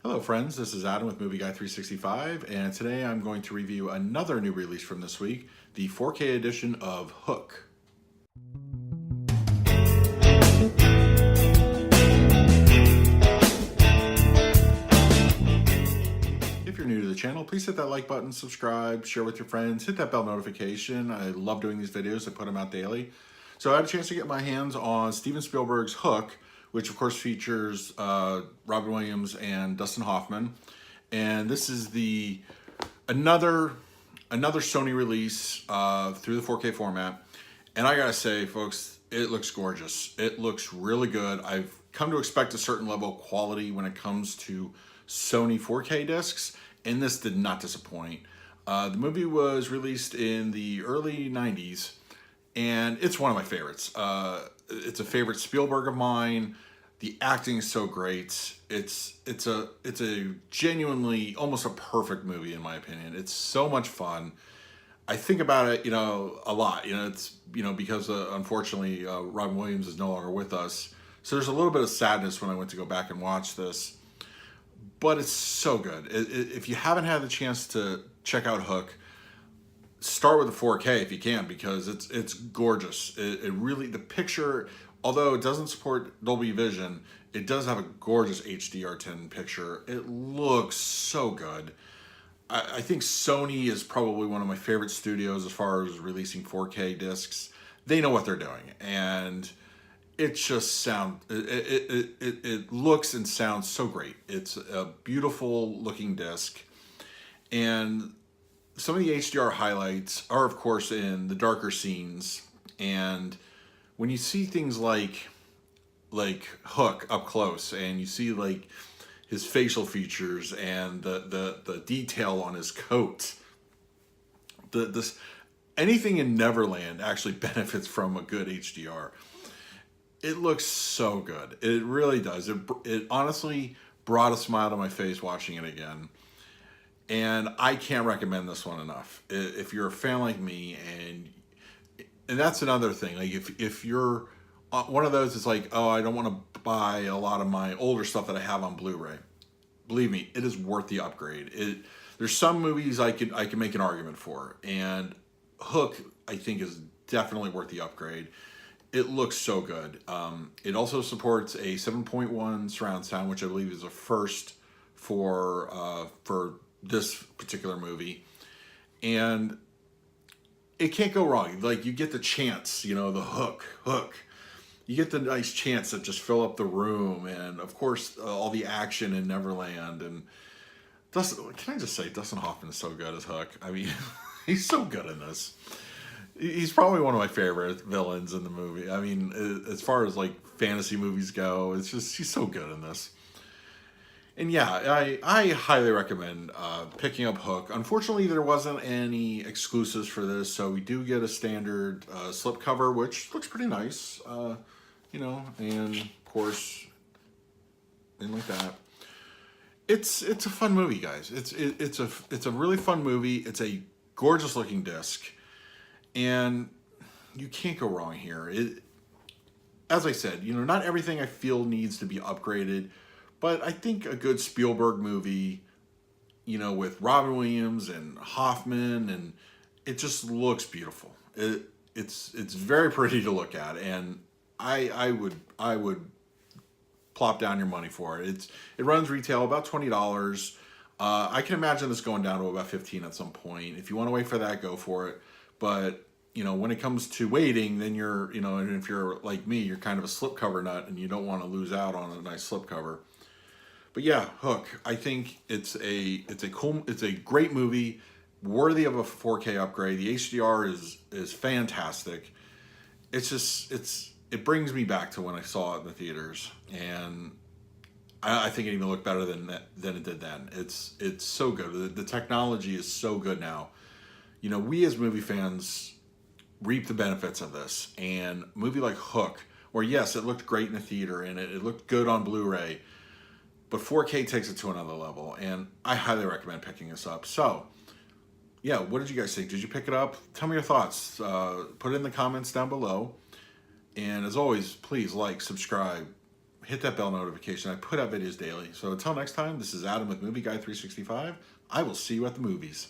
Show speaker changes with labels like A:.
A: Hello friends, this is Adam with Movie Guy 365, and today I'm going to review another new release from this week, the 4K edition of Hook. If you're new to the channel, please hit that like button, subscribe, share with your friends, hit that bell notification. I love doing these videos, I put them out daily. So I had a chance to get my hands on Steven Spielberg's Hook, which of course features Robin Williams and Dustin Hoffman. And this is another Sony release through the 4K format. And I gotta say, folks, it looks gorgeous. It looks really good. I've come to expect a certain level of quality when it comes to Sony 4K discs, and this did not disappoint. The movie was released in the early 90s, and it's one of my favorites. It's a favorite Spielberg of mine. The acting is so great. It's a genuinely almost a perfect movie in my opinion. It's so much fun. I think about it, a lot. It's because unfortunately Robin Williams is no longer with us. So there's a little bit of sadness when I went to go back and watch this. But it's so good. If you haven't had the chance to check out Hook, start with the 4K if you can, because it's gorgeous. It really, the picture, although it doesn't support Dolby Vision, it does have a gorgeous HDR10 picture. It looks so good. I think Sony is probably one of my favorite studios as far as releasing 4K discs. They know what they're doing, and it just it looks and sounds so great. It's a beautiful looking disc, and some of the HDR highlights are, of course, in the darker scenes. And when you see things like Hook up close, and you see like his facial features and the detail on his coat, anything in Neverland actually benefits from a good HDR. It looks so good. It really does. It honestly brought a smile to my face watching it again. And I can't recommend this one enough. If you're a fan like me, and that's another thing. Like if you're one of those, it's like, oh, I don't want to buy a lot of my older stuff that I have on Blu-ray. Believe me, it is worth the upgrade. There's some movies I can make an argument for, and Hook I think is definitely worth the upgrade. It looks so good. It also supports a 7.1 surround sound, which I believe is a first for this particular movie, and it can't go wrong. Like, you get the chants, the hook. You get the nice chants that just fill up the room, and of course all the action in Neverland. And can I just say, Dustin Hoffman is so good as Hook. I mean, he's so good in this. He's probably one of my favorite villains in the movie. I mean, as far as like fantasy movies go, it's just, he's so good in this. And yeah, I highly recommend picking up Hook. Unfortunately, there wasn't any exclusives for this, so we do get a standard slipcover, which looks pretty nice, and of course, thing like that. It's a fun movie, guys. It's a really fun movie. It's a gorgeous looking disc, and you can't go wrong here. As I said, not everything I feel needs to be upgraded. But I think a good Spielberg movie, with Robin Williams and Hoffman, and it just looks beautiful. It's very pretty to look at, and I would plop down your money for it. It runs retail about $20. I can imagine this going down to about $15 at some point. If you want to wait for that, go for it. But when it comes to waiting, then you're and if you're like me, you're kind of a slipcover nut, and you don't want to lose out on a nice slipcover. But yeah, Hook. I think it's a great movie, worthy of a 4K upgrade. The HDR is fantastic. It brings me back to when I saw it in the theaters, and I think it even looked better than it did then. It's so good. The technology is so good now. We as movie fans reap the benefits of this, and a movie like Hook, where yes, it looked great in the theater and it looked good on Blu-ray. But 4K takes it to another level, and I highly recommend picking this up. So, yeah, what did you guys think? Did you pick it up? Tell me your thoughts. Put it in the comments down below. And as always, please like, subscribe, hit that bell notification. I put out videos daily. So until next time, this is Adam with Movie Guy 365. I will see you at the movies.